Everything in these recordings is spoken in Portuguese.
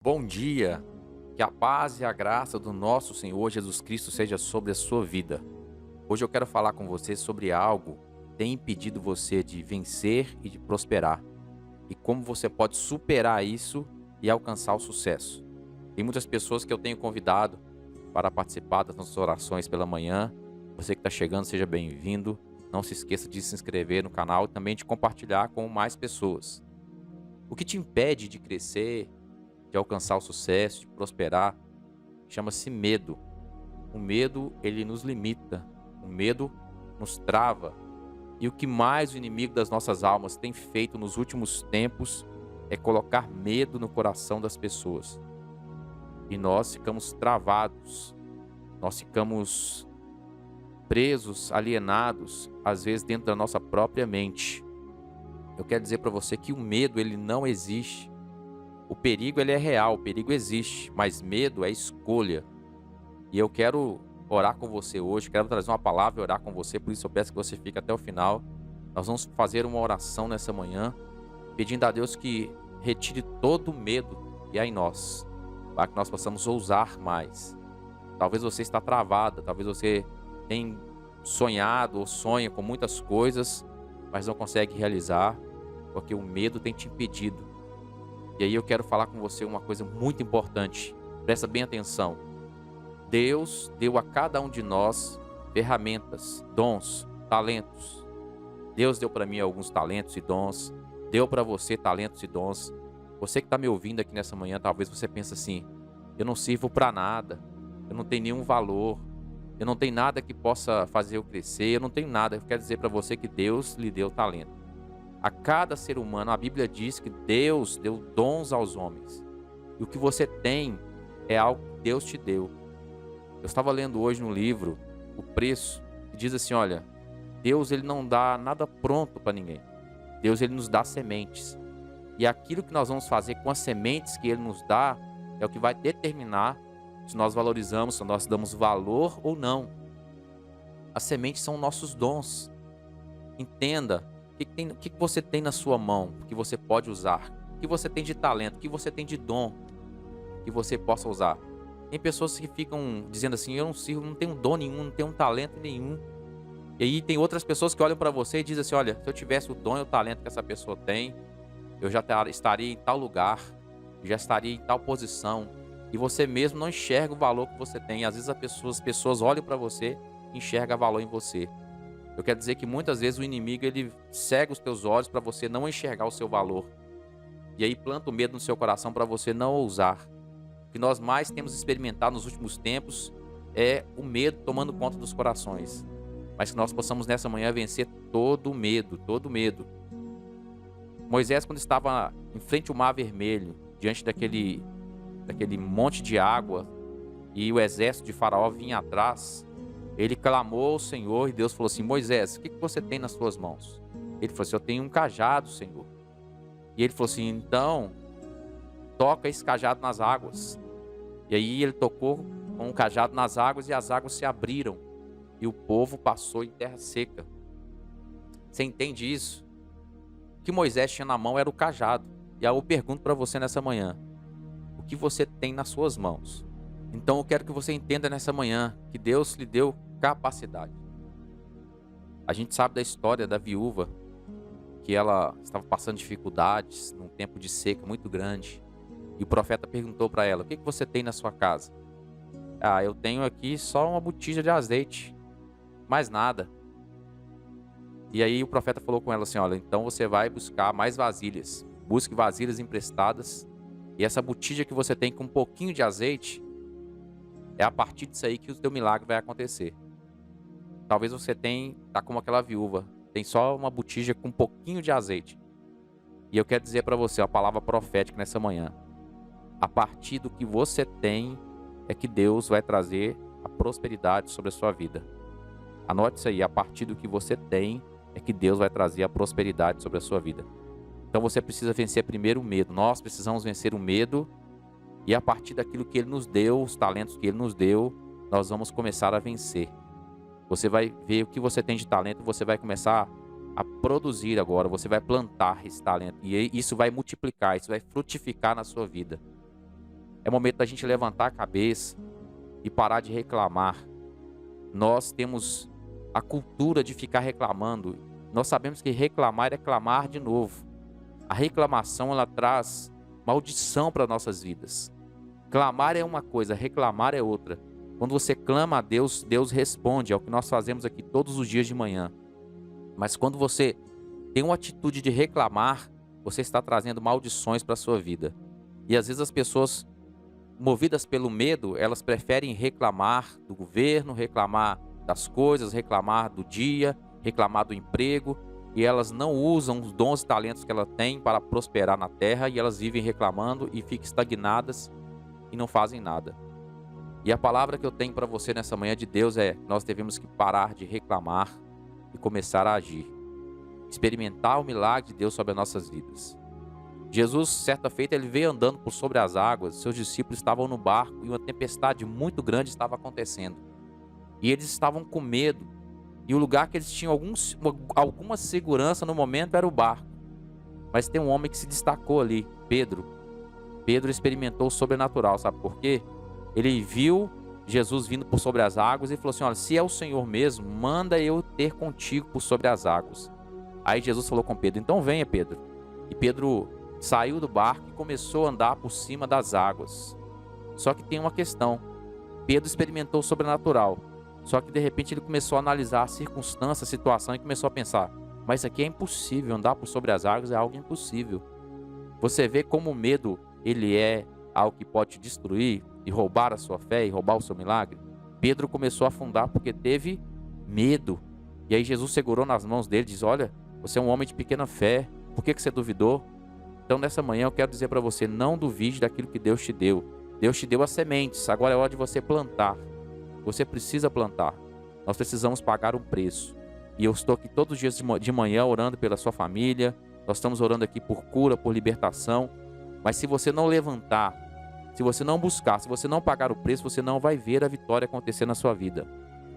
Bom dia, que a paz e a graça do nosso Senhor Jesus Cristo seja sobre a sua vida. Hoje eu quero falar com você sobre algo que tem impedido você de vencer e de prosperar, e como você pode superar isso e alcançar o sucesso. Tem muitas pessoas que eu tenho convidado para participar das nossas orações pela manhã. Você que está chegando, seja bem-vindo. Não se esqueça de se inscrever no canal e também de compartilhar com mais pessoas. O que te impede de crescer, de alcançar o sucesso, de prosperar, chama-se medo. O medo, ele nos limita. O medo nos trava. E o que mais o inimigo das nossas almas tem feito nos últimos tempos é colocar medo no coração das pessoas. E nós ficamos travados, nós ficamos presos, alienados, às vezes dentro da nossa própria mente. Eu quero dizer para você que o medo, ele não existe. O perigo, ele é real, o perigo existe, mas medo é escolha. E eu quero orar com você hoje, quero trazer uma palavra e orar com você, por isso eu peço que você fique até o final. Nós vamos fazer uma oração nessa manhã, pedindo a Deus que retire todo o medo que há em nós, para que nós possamos ousar mais. Talvez você está travada, talvez você tenha sonhado ou sonha com muitas coisas, mas não consegue realizar, porque o medo tem te impedido. E aí eu quero falar com você uma coisa muito importante, presta bem atenção. Deus deu a cada um de nós ferramentas, dons, talentos. Deus deu para mim alguns talentos e dons, deu para você talentos e dons. Você que está me ouvindo aqui nessa manhã, talvez você pense assim: eu não sirvo para nada, eu não tenho nenhum valor, eu não tenho nada que possa fazer eu crescer, eu não tenho nada. Eu quero dizer para você que Deus lhe deu talento. A cada ser humano, a Bíblia diz que Deus deu dons aos homens. E o que você tem é algo que Deus te deu. Eu estava lendo hoje no livro O Preço, que diz assim, olha, Deus, ele não dá nada pronto para ninguém. Deus, ele nos dá sementes. E aquilo que nós vamos fazer com as sementes que ele nos dá é o que vai determinar se nós valorizamos, se nós damos valor ou não. As sementes são nossos dons. Entenda o que você tem na sua mão que você pode usar. O que você tem de talento, o que você tem de dom que você possa usar. Tem pessoas que ficam dizendo assim, eu não sirvo, não tenho dom nenhum, não tenho talento nenhum. E aí tem outras pessoas que olham para você e dizem assim, olha, se eu tivesse o dom e o talento que essa pessoa tem, eu já estaria em tal lugar, já estaria em tal posição. E você mesmo não enxerga o valor que você tem. Às vezes as pessoas olham para você e enxergam valor em você. Eu quero dizer que muitas vezes o inimigo, ele cega os teus olhos para você não enxergar o seu valor. E aí planta o medo no seu coração para você não ousar. O que nós mais temos experimentado nos últimos tempos é o medo tomando conta dos corações. Mas que nós possamos nessa manhã vencer todo o medo, todo o medo. Moisés, quando estava em frente ao Mar Vermelho, diante daquele monte de água, e o exército de Faraó vinha atrás, ele clamou ao Senhor e Deus falou assim, Moisés, o que você tem nas suas mãos? Ele falou assim, eu tenho um cajado, Senhor. E ele falou assim, então, toca esse cajado nas águas. E aí ele tocou com o cajado nas águas e as águas se abriram. E o povo passou em terra seca. Você entende isso? O que Moisés tinha na mão era o cajado. E aí eu pergunto para você nessa manhã, o que você tem nas suas mãos? Então eu quero que você entenda nessa manhã que Deus lhe deu capacidade. A gente sabe da história da viúva, que ela estava passando dificuldades num tempo de seca muito grande. E o profeta perguntou para ela, o que você tem na sua casa? Ah, eu tenho aqui só uma botija de azeite, mais nada. E aí o profeta falou com ela assim, olha, então você vai buscar mais vasilhas. Busque vasilhas emprestadas. E essa botija que você tem com um pouquinho de azeite, é a partir disso aí que o teu milagre vai acontecer. Talvez você tá como aquela viúva, tem só uma botija com um pouquinho de azeite. E eu quero dizer para você uma palavra profética nessa manhã. A partir do que você tem, é que Deus vai trazer a prosperidade sobre a sua vida. Anote isso aí, a partir do que você tem, é que Deus vai trazer a prosperidade sobre a sua vida. Então você precisa vencer primeiro o medo. Nós precisamos vencer o medo. E a partir daquilo que Ele nos deu, os talentos que Ele nos deu, nós vamos começar a vencer. Você vai ver o que você tem de talento, você vai começar a produzir agora, você vai plantar esse talento. E isso vai multiplicar, isso vai frutificar na sua vida. É momento da gente levantar a cabeça e parar de reclamar. Nós temos a cultura de ficar reclamando. Nós sabemos que reclamar é clamar de novo. A reclamação, ela traz maldição para nossas vidas. Clamar é uma coisa, reclamar é outra. Quando você clama a Deus, Deus responde. É o que nós fazemos aqui todos os dias de manhã. Mas quando você tem uma atitude de reclamar, você está trazendo maldições para a sua vida. E às vezes as pessoas, movidas pelo medo, elas preferem reclamar do governo, reclamar das coisas, reclamar do dia, reclamar do emprego, e elas não usam os dons e talentos que ela tem para prosperar na terra, e elas vivem reclamando e ficam estagnadas e não fazem nada. E a palavra que eu tenho para você nessa manhã de Deus é: nós devemos que parar de reclamar e começar a agir, experimentar o milagre de Deus sobre as nossas vidas. Jesus, certa feita, ele veio andando por sobre as águas, seus discípulos estavam no barco e uma tempestade muito grande estava acontecendo. E eles estavam com medo, e o lugar que eles tinham alguma segurança no momento era o barco. Mas tem um homem que se destacou ali, Pedro. Pedro experimentou o sobrenatural, sabe por quê? Ele viu Jesus vindo por sobre as águas e falou assim: olha, se é o Senhor mesmo, manda eu ter contigo por sobre as águas. Aí Jesus falou com Pedro: então venha, Pedro. E Pedro saiu do barco e começou a andar por cima das águas. Só que tem uma questão: Pedro experimentou o sobrenatural, só que de repente ele começou a analisar a circunstância, a situação, e começou a pensar: mas isso aqui é impossível, andar por sobre as águas é algo impossível. Você vê como o medo, ele é algo que pode te destruir e roubar a sua fé e roubar o seu milagre? Pedro começou a afundar porque teve medo. E aí Jesus segurou nas mãos dele e diz: olha, você é um homem de pequena fé, por que você duvidou? Então nessa manhã eu quero dizer para você: não duvide daquilo que Deus te deu. Deus te deu as sementes, agora é hora de você plantar. Você precisa plantar. Nós precisamos pagar um preço. E eu estou aqui todos os dias de manhã orando pela sua família. Nós estamos orando aqui por cura, por libertação. Mas se você não levantar, se você não buscar, se você não pagar o preço, você não vai ver a vitória acontecer na sua vida.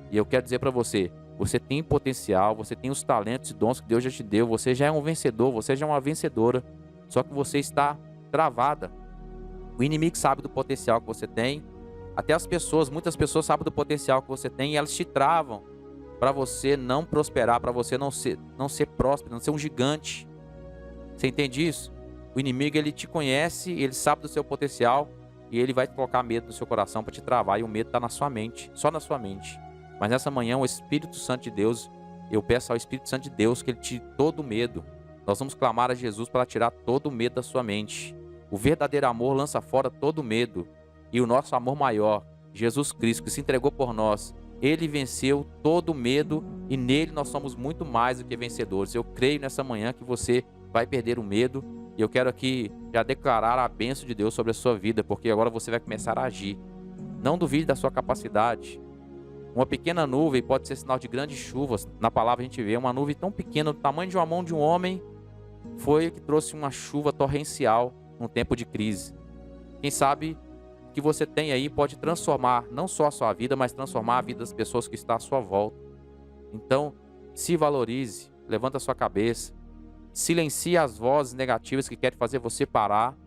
E eu quero dizer para você: você tem potencial, você tem os talentos e dons que Deus já te deu. Você já é um vencedor, você já é uma vencedora. Só que você está travada. O inimigo sabe do potencial que você tem. Até as pessoas, muitas pessoas sabem do potencial que você tem e elas te travam para você não prosperar, para você não ser próspero, não ser um gigante. Você entende isso? O inimigo, ele te conhece, ele sabe do seu potencial e ele vai colocar medo no seu coração para te travar. E o medo está na sua mente, só na sua mente. Mas nessa manhã, o Espírito Santo de Deus, eu peço ao Espírito Santo de Deus que ele tire todo o medo. Nós vamos clamar a Jesus para tirar todo o medo da sua mente. O verdadeiro amor lança fora todo o medo. E o nosso amor maior, Jesus Cristo, que se entregou por nós, ele venceu todo o medo e nele nós somos muito mais do que vencedores. Eu creio nessa manhã que você vai perder o medo e eu quero aqui já declarar a bênção de Deus sobre a sua vida, porque agora você vai começar a agir. Não duvide da sua capacidade. Uma pequena nuvem pode ser sinal de grandes chuvas. Na palavra a gente vê uma nuvem tão pequena, do tamanho de uma mão de um homem, foi o que trouxe uma chuva torrencial num tempo de crise. Quem sabe o que você tem aí pode transformar não só a sua vida, mas transformar a vida das pessoas que estão à sua volta. Então, se valorize, levanta a sua cabeça, silencie as vozes negativas que querem fazer você parar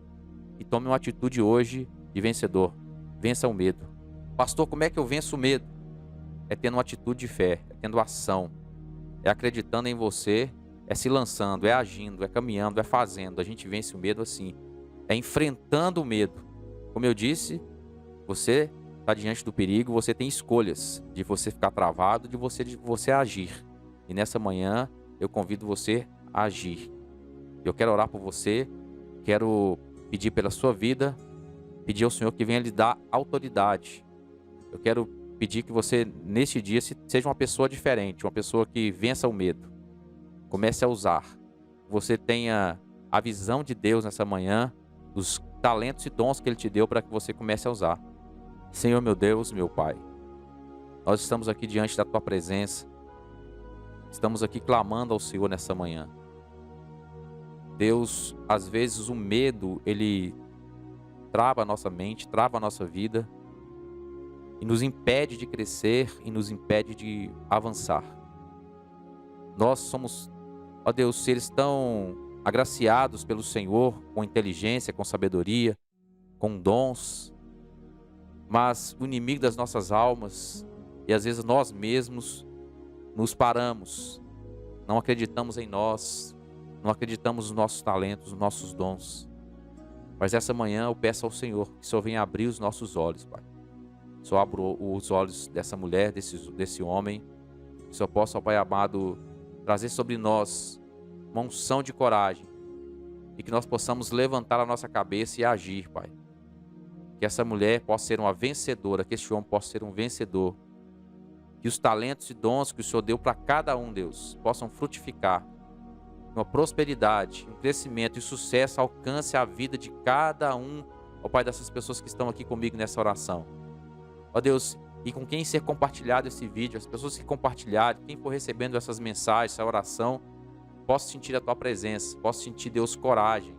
e tome uma atitude hoje de vencedor. Vença o medo. Pastor, como é que eu venço o medo? É tendo uma atitude de fé, é tendo ação, é acreditando em você, é se lançando, é agindo, é caminhando, é fazendo. A gente vence o medo assim, é enfrentando o medo. Como eu disse, você está diante do perigo, você tem escolhas de você ficar travado, de você agir. E nessa manhã eu convido você a agir. Eu quero orar por você, quero pedir pela sua vida, pedir ao Senhor que venha lhe dar autoridade. Eu quero pedir que você, neste dia, seja uma pessoa diferente, uma pessoa que vença o medo. Comece a usar. Você tenha a visão de Deus nessa manhã, dos talentos e dons que Ele te deu para que você comece a usar. Senhor, meu Deus, meu Pai, nós estamos aqui diante da Tua presença. Estamos aqui clamando ao Senhor nessa manhã. Deus, às vezes o medo, ele trava a nossa mente, trava a nossa vida e nos impede de crescer e nos impede de avançar. Nós somos, ó Deus, seres tão agraciados pelo Senhor, com inteligência, com sabedoria, com dons, mas o inimigo das nossas almas, e às vezes nós mesmos, nos paramos, não acreditamos em nós, não acreditamos nos nossos talentos, nos nossos dons. Mas essa manhã eu peço ao Senhor que o Senhor venha abrir os nossos olhos, Pai. Que o Senhor abra os olhos dessa mulher, desse homem. Que o Senhor possa, ó Pai amado, trazer sobre nós uma unção de coragem. E que nós possamos levantar a nossa cabeça e agir, Pai. Que essa mulher possa ser uma vencedora, que este homem possa ser um vencedor. Que os talentos e dons que o Senhor deu para cada um, Deus, possam frutificar. Uma prosperidade, um crescimento e sucesso alcance a vida de cada um, ó Pai, dessas pessoas que estão aqui comigo nessa oração. Ó Deus, e com quem ser compartilhado esse vídeo, as pessoas que compartilharem, quem for recebendo essas mensagens, essa oração, possa sentir a Tua presença, possa sentir, Deus, coragem.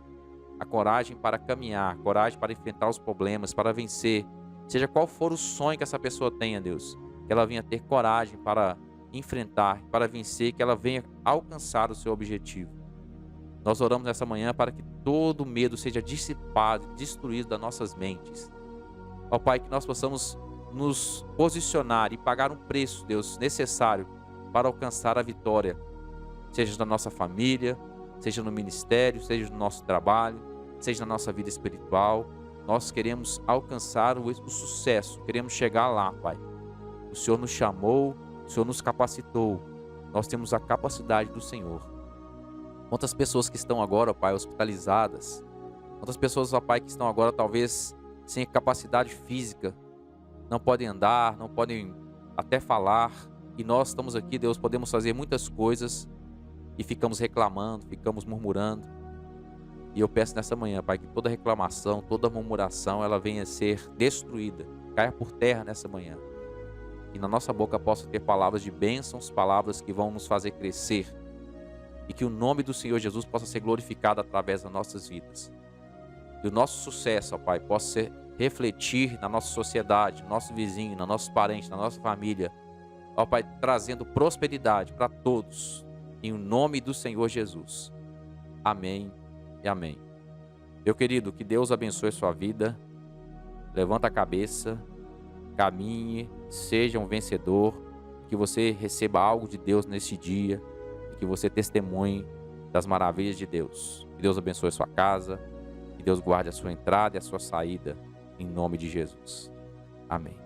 A coragem para caminhar, coragem para enfrentar os problemas, para vencer. Seja qual for o sonho que essa pessoa tenha, Deus, que ela venha ter coragem para enfrentar, para vencer, que ela venha alcançar o seu objetivo. Nós oramos nessa manhã para que todo medo seja dissipado, destruído das nossas mentes. Ó Pai, que nós possamos nos posicionar e pagar um preço, Deus, necessário para alcançar a vitória, seja na nossa família, seja no ministério, seja no nosso trabalho, seja na nossa vida espiritual. Nós queremos alcançar o sucesso, queremos chegar lá, Pai. O Senhor nos chamou, o Senhor nos capacitou. Nós temos a capacidade do Senhor. Quantas pessoas que estão agora, ó Pai, hospitalizadas. Quantas pessoas, ó Pai, que estão agora talvez sem capacidade física. Não podem andar, não podem até falar. E nós estamos aqui, Deus, podemos fazer muitas coisas e ficamos reclamando, ficamos murmurando. E eu peço nessa manhã, Pai, que toda reclamação, toda murmuração, ela venha a ser destruída. Caia por terra nessa manhã. Que na nossa boca possa ter palavras de bênçãos, palavras que vão nos fazer crescer. E que o nome do Senhor Jesus possa ser glorificado através das nossas vidas. E o nosso sucesso, ó Pai, possa refletir na nossa sociedade, no nosso vizinho, nos nossos parentes, na nossa família. Ó Pai, trazendo prosperidade para todos. Em nome do Senhor Jesus. Amém e amém. Meu querido, que Deus abençoe a sua vida. Levanta a cabeça. Caminhe, seja um vencedor, que você receba algo de Deus neste dia, e que você testemunhe das maravilhas de Deus. Que Deus abençoe a sua casa, que Deus guarde a sua entrada e a sua saída, em nome de Jesus. Amém.